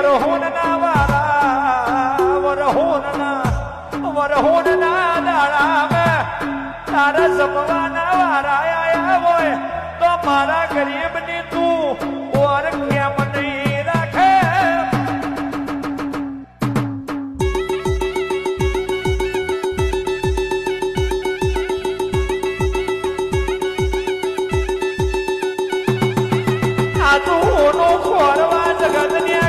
વરહોનના વારા વરહોનના દાડામાં તારા જમવાના વારા આયા હોય તો મારા ગરીબની તું ઓર કેમ નહીં રાખે આ તું ખોરવા જગતને